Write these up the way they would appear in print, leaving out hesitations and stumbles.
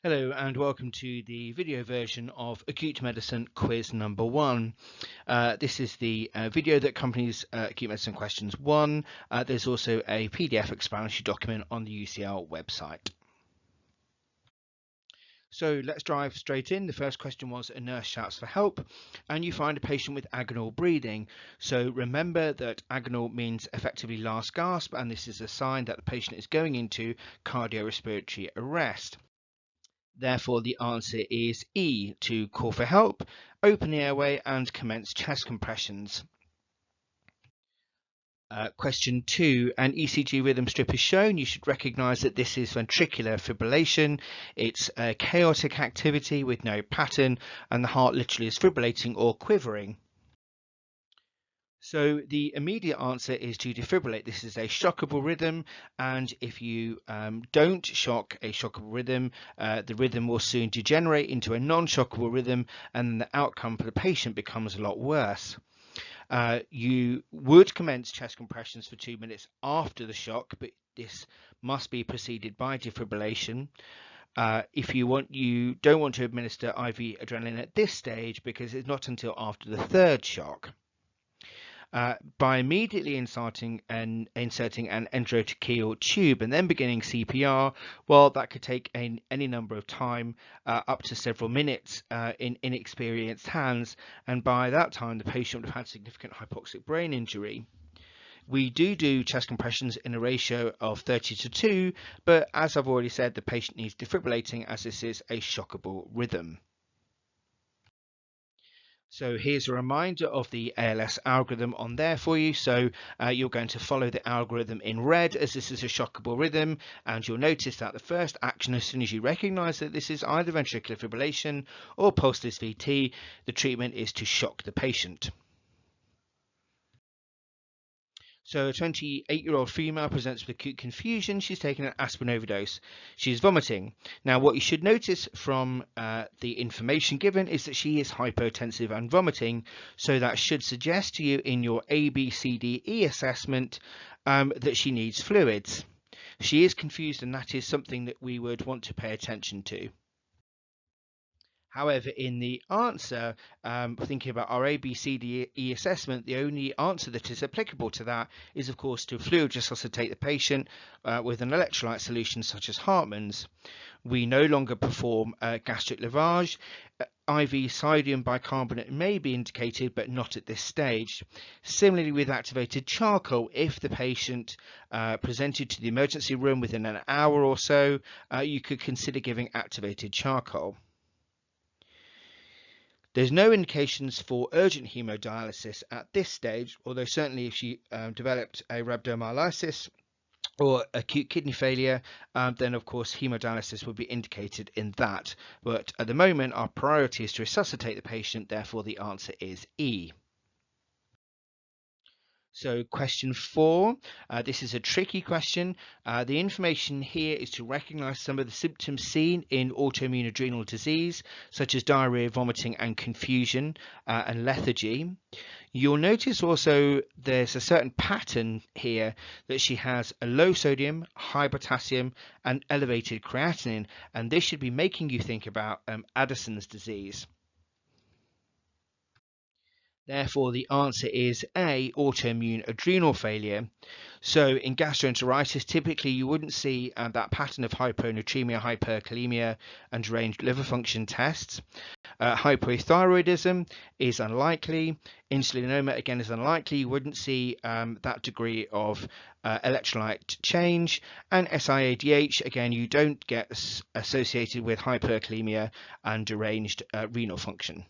Hello and welcome to the video version of Acute Medicine quiz number 1. This is the video that accompanies Acute Medicine questions 1. There's also a PDF explanatory document on the UCL website. So let's dive straight in. The first question was: a nurse shouts for help and you find a patient with agonal breathing. So remember that agonal means effectively last gasp, and this is a sign that the patient is going into cardiorespiratory arrest. Therefore, the answer is E, to call for help, open the airway and commence chest compressions. Question 2, an ECG rhythm strip is shown. You should recognize that this is ventricular fibrillation. It's a chaotic activity with no pattern, and the heart literally is fibrillating or quivering. So the immediate answer is to defibrillate. This is a shockable rhythm, and if you don't shock a shockable rhythm, the rhythm will soon degenerate into a non-shockable rhythm, and the outcome for the patient becomes a lot worse. You would commence chest compressions for 2 minutes after the shock, but this must be preceded by defibrillation. If you don't want to administer IV adrenaline at this stage, because it's not until after the third shock. By immediately inserting an enterotracheal tube and then beginning CPR, well, that could take any number of time, up to several minutes, in inexperienced hands, and by that time the patient would have had significant hypoxic brain injury. We do chest compressions in a ratio of 30:2, but as I've already said, the patient needs defibrillating as this is a shockable rhythm. So here's a reminder of the ALS algorithm on there for you. So you're going to follow the algorithm in red as this is a shockable rhythm, and you'll notice that the first action, as soon as you recognize that this is either ventricular fibrillation or pulseless VT, the treatment is to shock the patient. So a 28-year-old female presents with acute confusion. She's taken an aspirin overdose. She's vomiting. Now, what you should notice from the information given is that she is hypotensive and vomiting. So that should suggest to you in your ABCDE assessment that she needs fluids. She is confused, and that is something that we would want to pay attention to. However, in the answer, thinking about our ABCDE assessment, the only answer that is applicable to that is, of course, to fluid resuscitate the patient with an electrolyte solution such as Hartmann's. We no longer perform gastric lavage. IV sodium bicarbonate may be indicated, but not at this stage. Similarly, with activated charcoal, if the patient presented to the emergency room within an hour or so, you could consider giving activated charcoal. There's no indications for urgent hemodialysis at this stage, although certainly if she developed a rhabdomyolysis or acute kidney failure, then of course hemodialysis would be indicated in that. But at the moment, our priority is to resuscitate the patient, therefore the answer is E. So question 4, this is a tricky question. The information here is to recognize some of the symptoms seen in autoimmune adrenal disease, such as diarrhea, vomiting and confusion, and lethargy. You'll notice also there's a certain pattern here that she has a low sodium, high potassium and elevated creatinine, and this should be making you think about Addison's disease. Therefore, the answer is A, autoimmune adrenal failure. So in gastroenteritis, typically you wouldn't see that pattern of hyponatremia, hyperkalaemia, and deranged liver function tests. Hypothyroidism is unlikely. Insulinoma, again, is unlikely. You wouldn't see that degree of electrolyte change. And SIADH, again, you don't get associated with hyperkalemia and deranged renal function.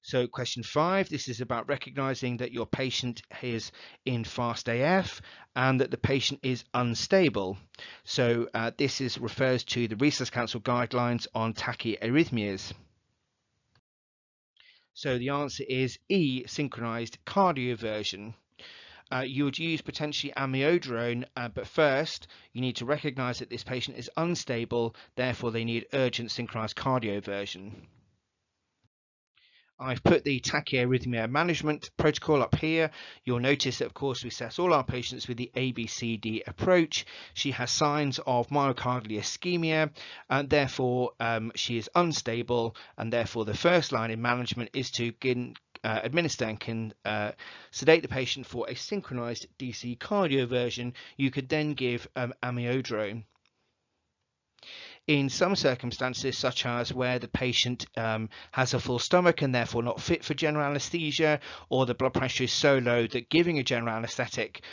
So question 5, this is about recognizing that your patient is in fast AF and that the patient is unstable. So this refers to the Resus Council guidelines on tachyarrhythmias. So the answer is E, synchronized cardioversion. You would use potentially amiodarone, but first you need to recognize that this patient is unstable, therefore they need urgent synchronized cardioversion. I've put the tachyarrhythmia management protocol up here. You'll notice that, of course, we assess all our patients with the ABCD approach. She has signs of myocardial ischemia, and therefore she is unstable, and therefore the first line in management is to administer and can sedate the patient for a synchronized DC cardioversion. You could then give amiodarone. In some circumstances, such as where the patient has a full stomach and therefore not fit for general anesthesia, or the blood pressure is so low that giving a general anesthetic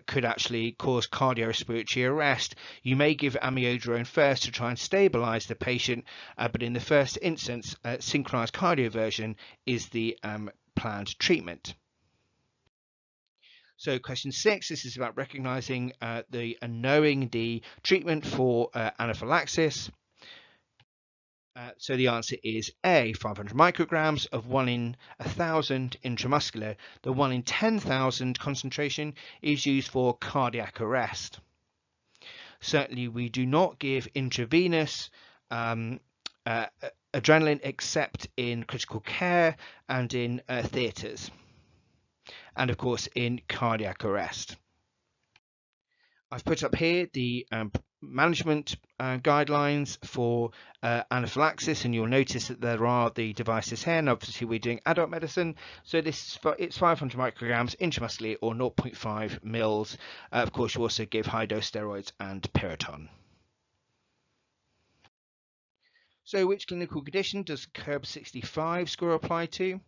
could actually cause cardiorespiratory arrest, you may give amiodarone first to try and stabilize the patient, but in the first instance, synchronized cardioversion is the planned treatment. So question 6, this is about recognizing and knowing the treatment for anaphylaxis. So the answer is A, 500 micrograms of 1 in 1,000 intramuscular. The 1 in 10,000 concentration is used for cardiac arrest. Certainly we do not give intravenous adrenaline except in critical care and in theatres, and of course in cardiac arrest. I've put up here the management guidelines for anaphylaxis, and you'll notice that there are the devices here, and obviously we're doing adult medicine, so it's 500 micrograms intramuscularly or 0.5 mils. Of course, you also give high dose steroids and Piriton. So which clinical condition does CURB 65 score apply to?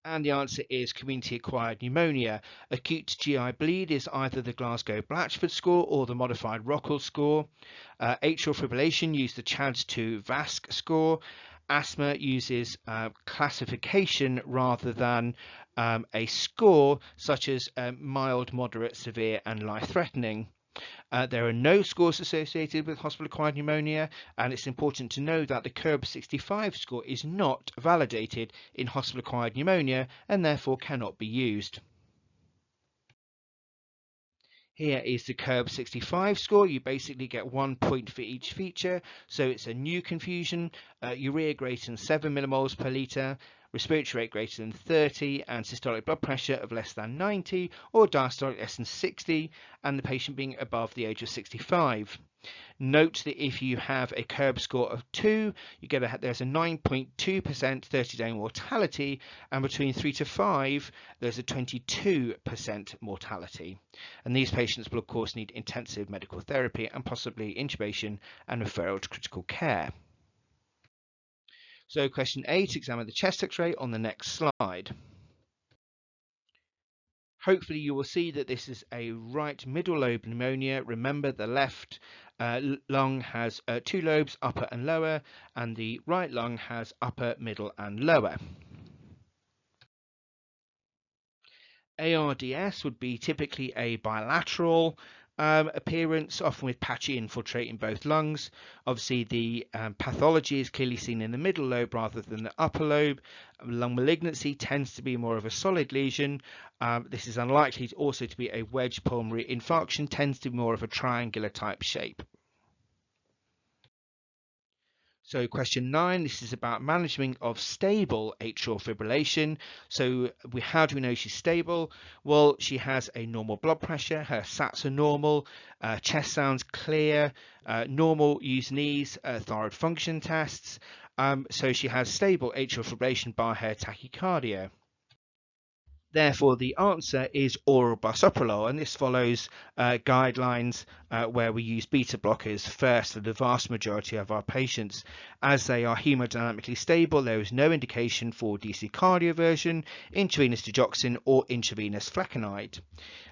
And the answer is community-acquired pneumonia. Acute GI bleed is either the Glasgow-Blatchford score or the modified Rockall score. Atrial fibrillation uses the CHADS-2 VASC score. Asthma uses classification rather than a score, such as mild, moderate, severe, and life-threatening. There are no scores associated with hospital-acquired pneumonia, and it's important to know that the CURB 65 score is not validated in hospital-acquired pneumonia and therefore cannot be used. Here is the CURB 65 score. You basically get 1 point for each feature. So it's a new confusion, urea greater than 7 millimoles per litre, respiratory rate greater than 30, and systolic blood pressure of less than 90, or diastolic less than 60, and the patient being above the age of 65. Note that if you have a CURB score of 2, there's a 9.2% 30-day mortality, and between 3 to 5, there's a 22% mortality. And these patients will, of course, need intensive medical therapy and possibly intubation and referral to critical care. So question 8, examine the chest X-ray on the next slide. Hopefully you will see that this is a right middle lobe pneumonia. Remember, the left lung has 2 lobes, upper and lower, and the right lung has upper, middle, and lower. ARDS would be typically a bilateral appearance, often with patchy infiltrate in both lungs. Obviously, the pathology is clearly seen in the middle lobe rather than the upper lobe. Lung malignancy tends to be more of a solid lesion. This is unlikely also to be a wedge pulmonary infarction, tends to be more of a triangular type shape. So question 9, this is about management of stable atrial fibrillation. So how do we know she's stable? Well, she has a normal blood pressure, her SATs are normal, chest sounds clear, normal use knees, thyroid function tests. So she has stable atrial fibrillation by her tachycardia. Therefore, the answer is oral bisoprolol, and this follows guidelines where we use beta blockers first for the vast majority of our patients. As they are hemodynamically stable, there is no indication for DC cardioversion, intravenous digoxin, or intravenous flecainide.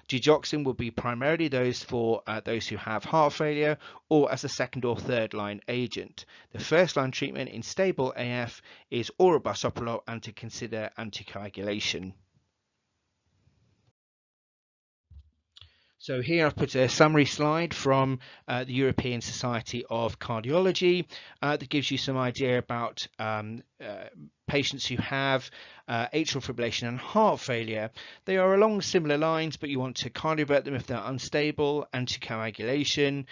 Digoxin will be primarily those for those who have heart failure or as a second or third line agent. The first line treatment in stable AF is oral bisoprolol and to consider anticoagulation. So here I've put a summary slide from the European Society of Cardiology that gives you some idea about patients who have atrial fibrillation and heart failure. They are along similar lines, but you want to cardiovert them if they're unstable, anticoagulation,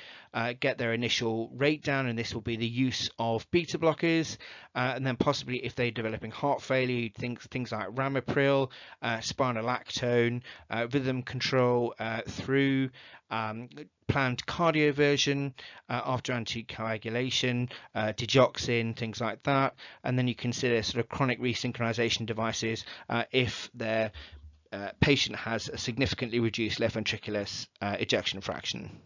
get their initial rate down, and this will be the use of beta blockers, and then possibly if they're developing heart failure, things like ramipril, spironolactone, rhythm control through planned cardioversion after anticoagulation, digoxin, things like that, and then you consider sort of chronic resynchronization devices if their patient has a significantly reduced left ventricular ejection fraction.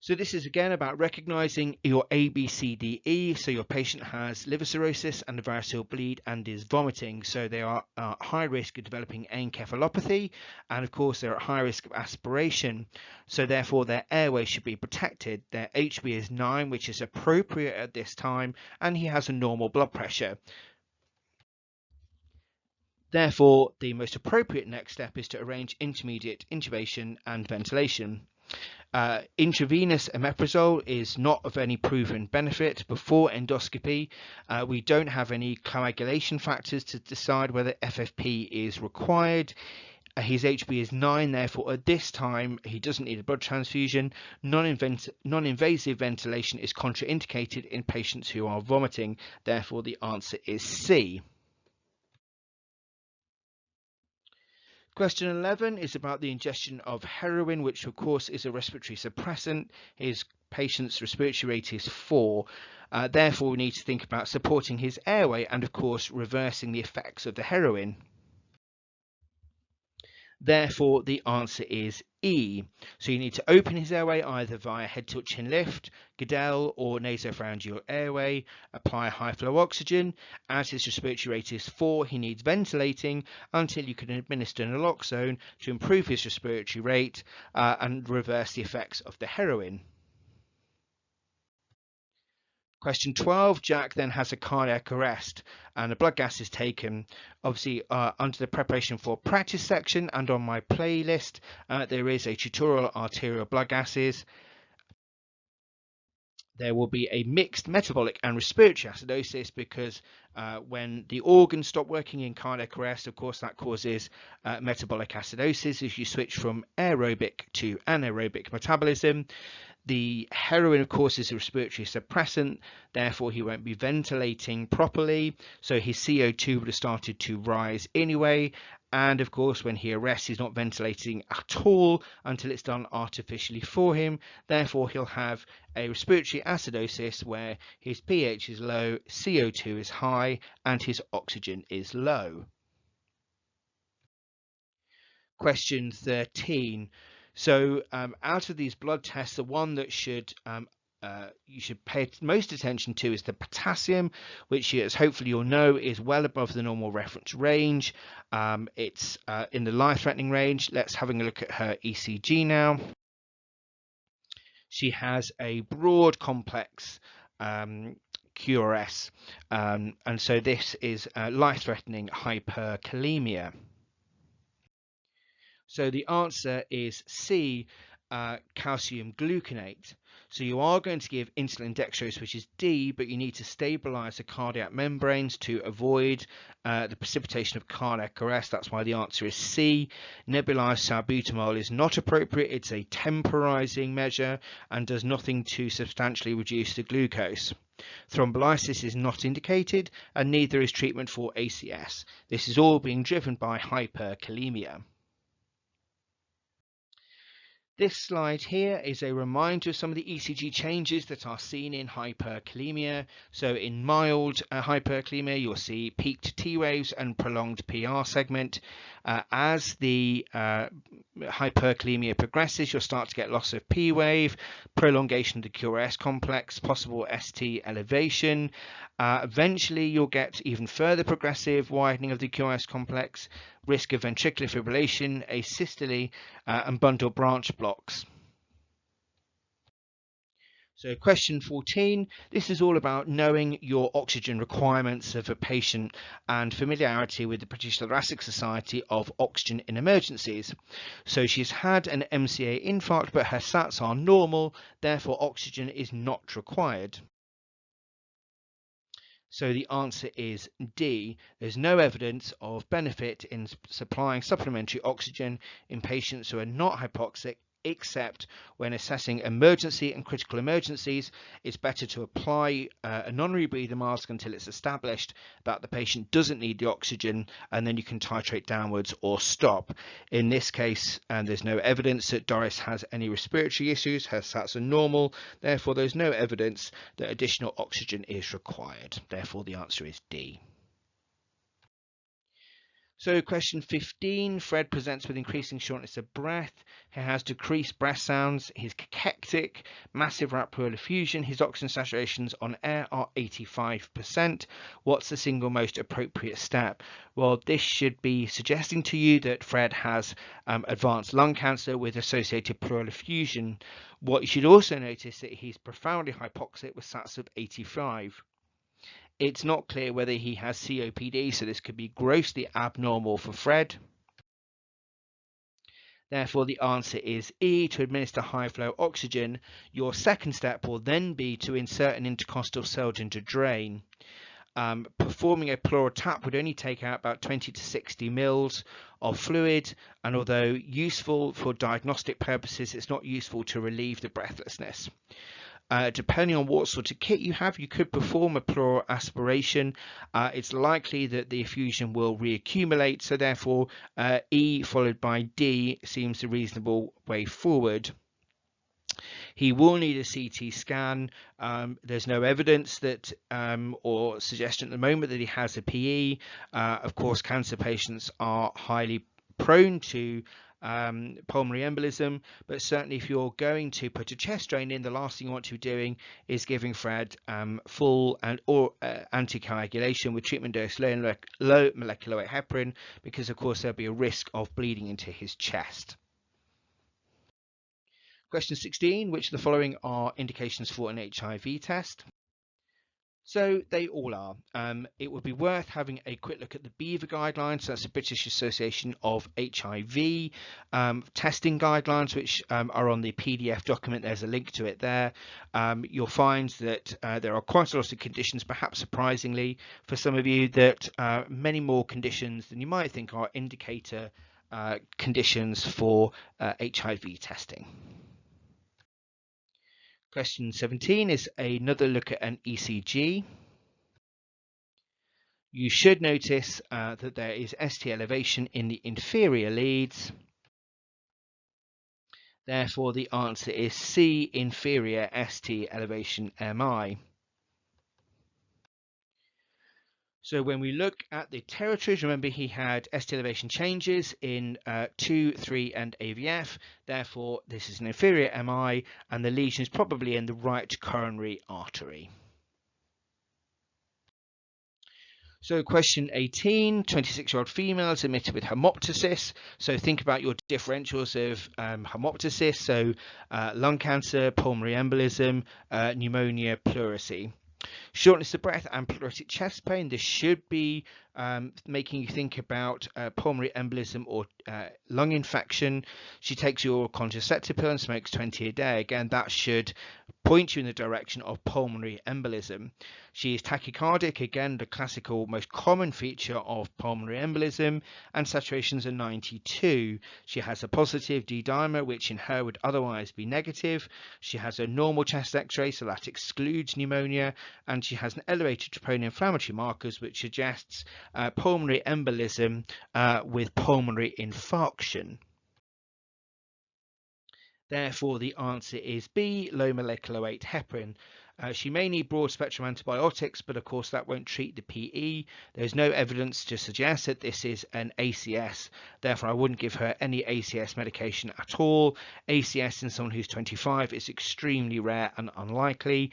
So this is again about recognizing your ABCDE. So your patient has liver cirrhosis and a variceal bleed and is vomiting. So they are at high risk of developing encephalopathy, and of course they're at high risk of aspiration. So therefore their airway should be protected. Their HB is 9, which is appropriate at this time, and he has a normal blood pressure. Therefore, the most appropriate next step is to arrange intermediate intubation and ventilation. Intravenous omeprazole is not of any proven benefit before endoscopy. We don't have any coagulation factors to decide whether FFP is required. His HB is 9, therefore at this time he doesn't need a blood transfusion. Non-invasive ventilation is contraindicated in patients who are vomiting, therefore the answer is C. Question 11 is about the ingestion of heroin, which of course is a respiratory suppressant. His patient's respiratory rate is 4. Therefore, we need to think about supporting his airway and of course reversing the effects of the heroin. Therefore, the answer is E. So you need to open his airway either via head tilt chin lift, Goodell, or nasopharyngeal airway. Apply high flow oxygen. As his respiratory rate is 4, he needs ventilating until you can administer naloxone to improve his respiratory rate and reverse the effects of the heroin. Question 12, Jack then has a cardiac arrest and a blood gas is taken. Obviously, under the preparation for practice section and on my playlist, there is a tutorial on arterial blood gases. There will be a mixed metabolic and respiratory acidosis because when the organs stop working in cardiac arrest, of course, that causes metabolic acidosis as you switch from aerobic to anaerobic metabolism. The heroin, of course, is a respiratory suppressant, therefore he won't be ventilating properly, so his CO2 would have started to rise anyway, and of course when he arrests he's not ventilating at all until it's done artificially for him, therefore he'll have a respiratory acidosis where his pH is low, CO2 is high, and his oxygen is low. Question 13. So out of these blood tests, the one that you should pay most attention to is the potassium, which, as hopefully you'll know, is well above the normal reference range. It's in the life-threatening range. Let's have a look at her ECG now. She has a broad complex QRS, and so this is life-threatening hyperkalaemia. So the answer is C, calcium gluconate. So you are going to give insulin dextrose, which is D, but you need to stabilize the cardiac membranes to avoid the precipitation of cardiac arrest. That's why the answer is C. Nebulized salbutamol is not appropriate. It's a temporizing measure and does nothing to substantially reduce the glucose. Thrombolysis is not indicated, and neither is treatment for ACS. This is all being driven by hyperkalemia. This slide here is a reminder of some of the ECG changes that are seen in hyperkalemia. So in mild hyperkalemia, you'll see peaked T waves and prolonged PR segment. As the hyperkalemia progresses, you'll start to get loss of P wave, prolongation of the QRS complex, possible ST elevation. Eventually, you'll get even further progressive widening of the QRS complex, risk of ventricular fibrillation, asystole, and bundle branch blocks. So question 14, this is all about knowing your oxygen requirements of a patient and familiarity with the British Thoracic Society of Oxygen in Emergencies. So she's had an MCA infarct, but her SATs are normal, therefore oxygen is not required. So the answer is D. There's no evidence of benefit in supplying supplementary oxygen in patients who are not hypoxic, except when assessing emergency and critical emergencies. It's better to apply a non-rebreather mask until it's established that the patient doesn't need the oxygen, and then you can titrate downwards or stop. In this case, there's no evidence that Doris has any respiratory issues. Her SATs are normal. Therefore, there's no evidence that additional oxygen is required. Therefore, the answer is D. So question 15, Fred presents with increasing shortness of breath. He has decreased breath sounds. He's cachectic, massive right pleural effusion. His oxygen saturations on air are 85%. What's the single most appropriate step? Well, this should be suggesting to you that Fred has advanced lung cancer with associated pleural effusion. What you should also notice that he's profoundly hypoxic with SATs of 85. It's not clear whether he has COPD, so this could be grossly abnormal for Fred. Therefore, the answer is E, to administer high flow oxygen. Your second step will then be to insert an intercostal Seldinger drain. Performing a pleural tap would only take out about 20 to 60 mils of fluid, and although useful for diagnostic purposes, it's not useful to relieve the breathlessness. Depending on what sort of kit you have, you could perform a pleural aspiration. It's likely that the effusion will reaccumulate, so therefore E followed by D seems a reasonable way forward. He will need a CT scan. There's no evidence that or suggestion at the moment that he has a PE. Of course, cancer patients are highly prone to pulmonary embolism, but certainly if you're going to put a chest drain in, the last thing you want to be doing is giving Fred full and or anticoagulation with treatment dose low molecular weight heparin, because of course there'll be a risk of bleeding into his chest. Question 16, which of the following are indications for an HIV test? So they all are. It would be worth having a quick look at the BEAVER guidelines. So that's the British Association of HIV testing guidelines, which are on the PDF document. There's a link to it there. You'll find that there are quite a lot of conditions, perhaps surprisingly for some of you, that many more conditions than you might think are indicator conditions for HIV testing. Question 17 is another look at an ECG. You should notice that there is ST elevation in the inferior leads. Therefore, the answer is C, inferior ST elevation MI. So when we look at the territories, remember he had ST elevation changes in 2, 3 and AVF. Therefore, this is an inferior MI, and the lesion is probably in the right coronary artery. So question 18, 26-year-old female is admitted with hemoptysis. So think about your differentials of hemoptysis. So lung cancer, pulmonary embolism, pneumonia, pleurisy. Shortness of breath and pleuritic chest pain. This should be making you think about pulmonary embolism or lung infection. She takes your contraceptive pill and smokes 20 a day. Again, that should point you in the direction of pulmonary embolism. She is tachycardic, again the classical most common feature of pulmonary embolism, and saturations are 92. She has a positive D-dimer, which in her would otherwise be negative. She has a normal chest x-ray, so that excludes pneumonia, and she has an elevated troponin inflammatory markers, which suggests pulmonary embolism with pulmonary infarction. Therefore, the answer is B, low molecular weight heparin. She may need broad spectrum antibiotics, but of course that won't treat the PE. There's no evidence to suggest that this is an ACS. Therefore, I wouldn't give her any ACS medication at all. ACS in someone who's 25 is extremely rare and unlikely.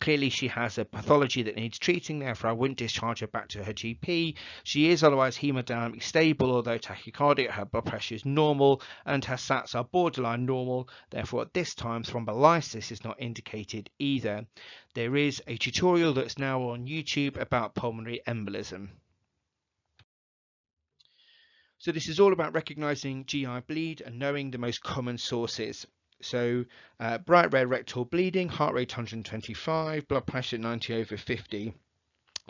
Clearly, she has a pathology that needs treating. Therefore, I wouldn't discharge her back to her GP. She is otherwise hemodynamically stable, although tachycardic. Her blood pressure is normal and her SATs are borderline normal. Therefore, at this time, thrombolysis is not indicated either. There is a tutorial that's now on YouTube about pulmonary embolism. So this is all about recognizing GI bleed and knowing the most common sources. So bright red rectal bleeding, heart rate 125, blood pressure 90/50.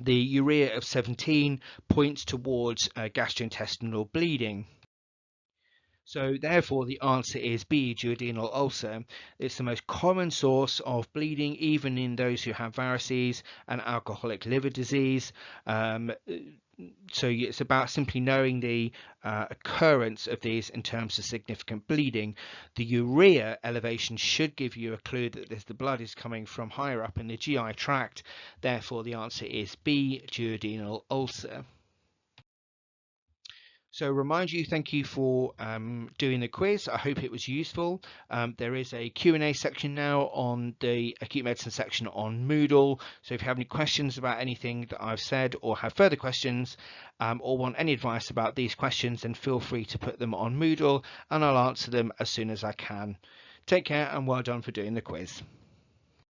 The urea of 17 points towards gastrointestinal bleeding. So therefore the answer is B, duodenal ulcer. It's the most common source of bleeding, even in those who have varices and alcoholic liver disease. So it's about simply knowing the occurrence of these in terms of significant bleeding. The urea elevation should give you a clue that the blood is coming from higher up in the GI tract. Therefore the answer is B, duodenal ulcer. So remind you, thank you for doing the quiz. I hope it was useful. There is a Q&A section now on the acute medicine section on Moodle. So if you have any questions about anything that I've said, or have further questions, or want any advice about these questions, then feel free to put them on Moodle and I'll answer them as soon as I can. Take care and well done for doing the quiz.